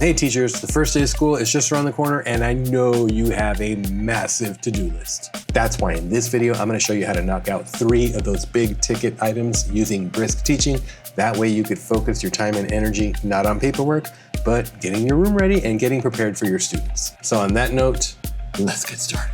Hey teachers, the first day of school is just around the corner and I know you have a massive to-do list. That's why in this video, I'm gonna show you how to knock out 3 of those big ticket items using Brisk teaching. That way you could focus your time and energy not on paperwork, but getting your room ready and getting prepared for your students. So on that note, let's get started.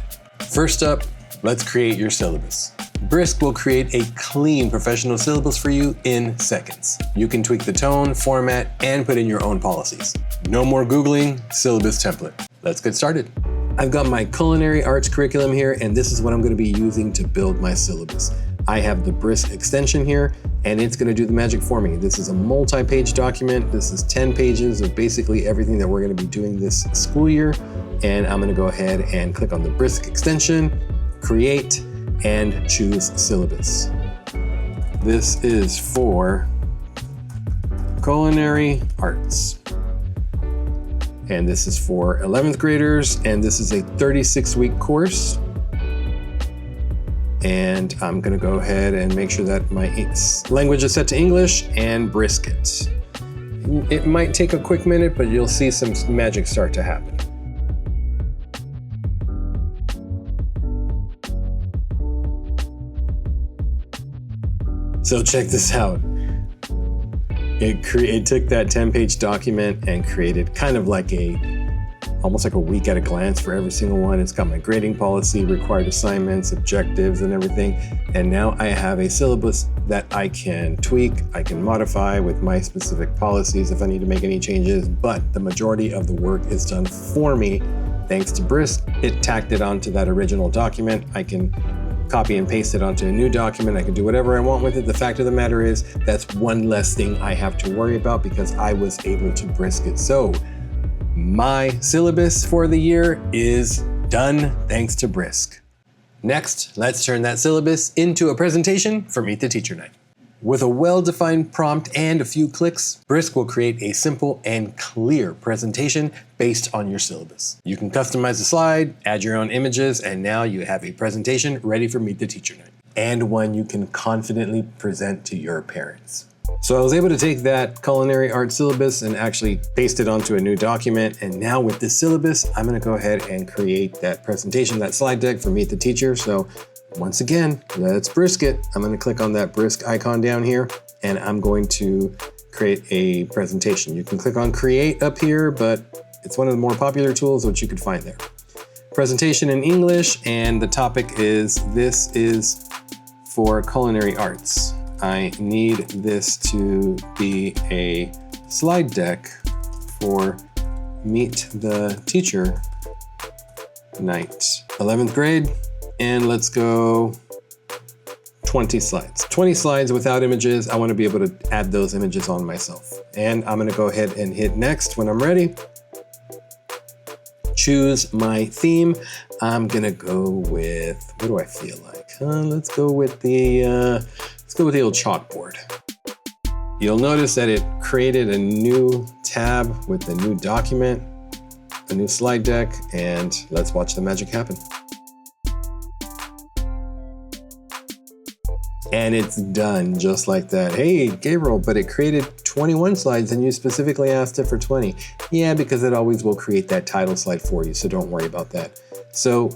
First up, let's create your syllabus. Brisk will create a clean professional syllabus for you in seconds. You can tweak the tone, format, and put in your own policies. No more Googling, syllabus template. Let's get started. I've got my culinary arts curriculum here, and this is what I'm gonna be using to build my syllabus. I have the Brisk extension here, and it's gonna do the magic for me. This is a multi-page document. This is 10 pages of basically everything that we're gonna be doing this school year. And I'm gonna go ahead and click on the Brisk extension, create, and choose syllabus. This is for culinary arts. And this is for 11th graders, and this is a 36-week course. And I'm gonna go ahead and make sure that my language is set to English and Brisk it. It might take a quick minute, but you'll see some magic start to happen. So check this out. It took that 10-page document and created kind of like almost like a week at a glance for every single one. It's got my grading policy, required assignments, objectives, and everything. And now I have a syllabus that I can tweak, I can modify with my specific policies if I need to make any changes, but the majority of the work is done for me. Thanks to Brisk, it tacked it onto that original document. I can copy and paste it onto a new document. I can do whatever I want with it. The fact of the matter is that's one less thing I have to worry about because I was able to Brisk it. So my syllabus for the year is done thanks to Brisk. Next, let's turn that syllabus into a presentation for Meet the Teacher Night. With a well-defined prompt and a few clicks, Brisk will create a simple and clear presentation based on your syllabus. You can customize the slide, add your own images, and now you have a presentation ready for Meet the Teacher Night, and one you can confidently present to your parents. So I was able to take that culinary art syllabus and actually paste it onto a new document. And now with this syllabus, I'm gonna go ahead and create that presentation, that slide deck for Meet the Teacher. So once again, let's Brisk it. I'm gonna click on that Brisk icon down here, and I'm going to create a presentation. You can click on Create up here, but it's one of the more popular tools which you can find there. Presentation in English, and the topic is, this is for culinary arts. I need this to be a slide deck for Meet the Teacher Night. 11th grade, and let's go 20 slides. 20 slides without images. I want to be able to add those images on myself. And I'm going to go ahead and hit next when I'm ready. Choose my theme. I'm going to go with, what do I feel like? Let's go with the old chalkboard. You'll notice that it created a new tab with a new document, a new slide deck, and let's watch the magic happen. And it's done just like that. Hey, Gabriel, but it created 21 slides and you specifically asked it for 20. Yeah, because it always will create that title slide for you, so don't worry about that. So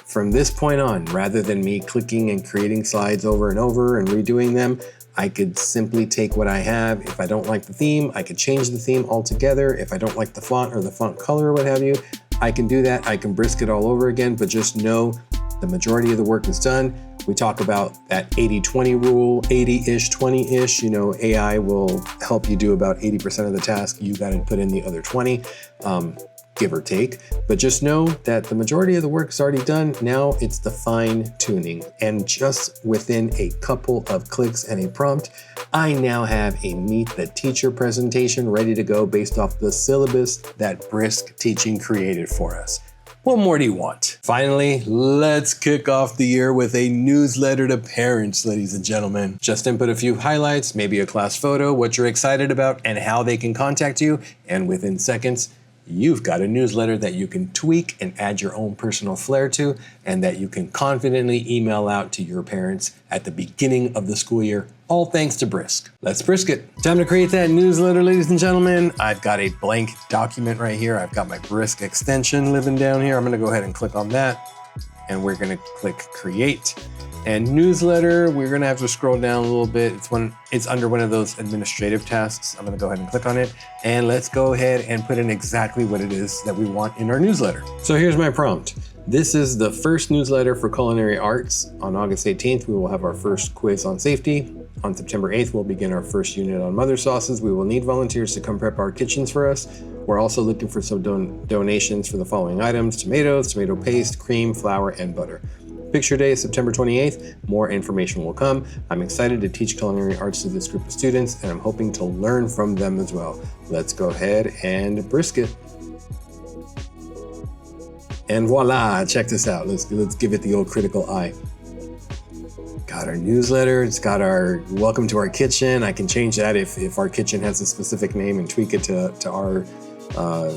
from this point on, rather than me clicking and creating slides over and over and redoing them, I could simply take what I have. If I don't like the theme, I could change the theme altogether. If I don't like the font or the font color or what have you, I can do that. I can Brisk it all over again, but just know the majority of the work is done. We talk about that 80-20 rule, 80-ish, 20-ish. You know, AI will help you do about 80% of the task. You got to put in the other 20. Give or take, but just know that the majority of the work is already done. Now it's the fine tuning, and just within a couple of clicks and a prompt, I now have a Meet the Teacher presentation ready to go based off the syllabus that Brisk Teaching created for us. What more do you want? Finally, let's kick off the year with a newsletter to parents, ladies and gentlemen. Just input a few highlights, maybe a class photo, what you're excited about, and how they can contact you, and within seconds, you've got a newsletter that you can tweak and add your own personal flair to, and that you can confidently email out to your parents at the beginning of the school year, all thanks to Brisk. Let's Brisk it. Time to create that newsletter, ladies and gentlemen. I've got a blank document right here. I've got my Brisk extension living down here. I'm gonna go ahead and click on that, and we're gonna click create. And newsletter, we're gonna have to scroll down a little bit. It's under one of those administrative tasks. I'm gonna go ahead and click on it, and let's go ahead and put in exactly what it is that we want in our newsletter. So here's my prompt. This is the first newsletter for culinary arts. On August 18th, we will have our first quiz on safety. On September 8th, we'll begin our first unit on mother sauces. We will need volunteers to come prep our kitchens for us. We're also looking for some donations for the following items: tomatoes, tomato paste, cream, flour, and butter. Picture day is September 28th. More information will come. I'm excited to teach culinary arts to this group of students, and I'm hoping to learn from them as well. Let's go ahead and Brisk it. And voila, check this out. Let's give it the old critical eye. Got our newsletter, it's got our welcome to our kitchen. I can change that if our kitchen has a specific name and tweak it to our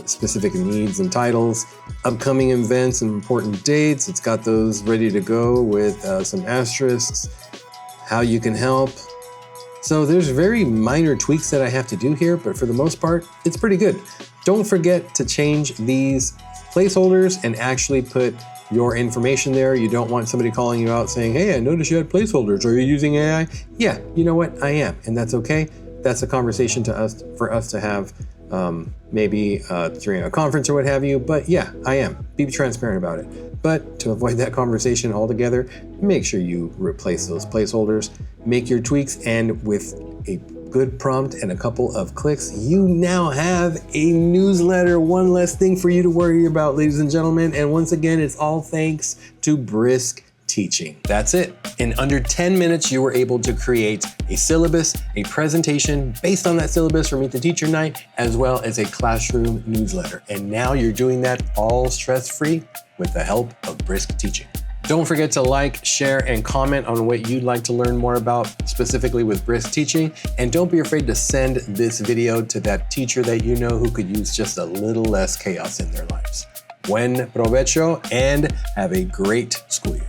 specific needs and titles. Upcoming events and important dates, it's got those ready to go with some asterisks, how you can help. So there's very minor tweaks that I have to do here, but for the most part, it's pretty good. Don't forget to change these placeholders and actually put your information there. You don't want somebody calling you out saying, hey, I noticed you had placeholders. Are you using AI? Yeah, you know what? I am, and that's okay. That's a conversation for us to have maybe during a conference or what have you, but yeah, I am. Be transparent about it. But to avoid that conversation altogether, make sure you replace those placeholders, make your tweaks, and with a good prompt and a couple of clicks, you now have a newsletter. One less thing for you to worry about, ladies and gentlemen. And once again, it's all thanks to Brisk Teaching. That's it. In under 10 minutes, you were able to create a syllabus, a presentation based on that syllabus for Meet the Teacher Night, as well as a classroom newsletter. And now you're doing that all stress-free with the help of Brisk Teaching. Don't forget to like, share, and comment on what you'd like to learn more about, specifically with Brisk Teaching. And don't be afraid to send this video to that teacher that you know who could use just a little less chaos in their lives. Buen provecho, and have a great school year.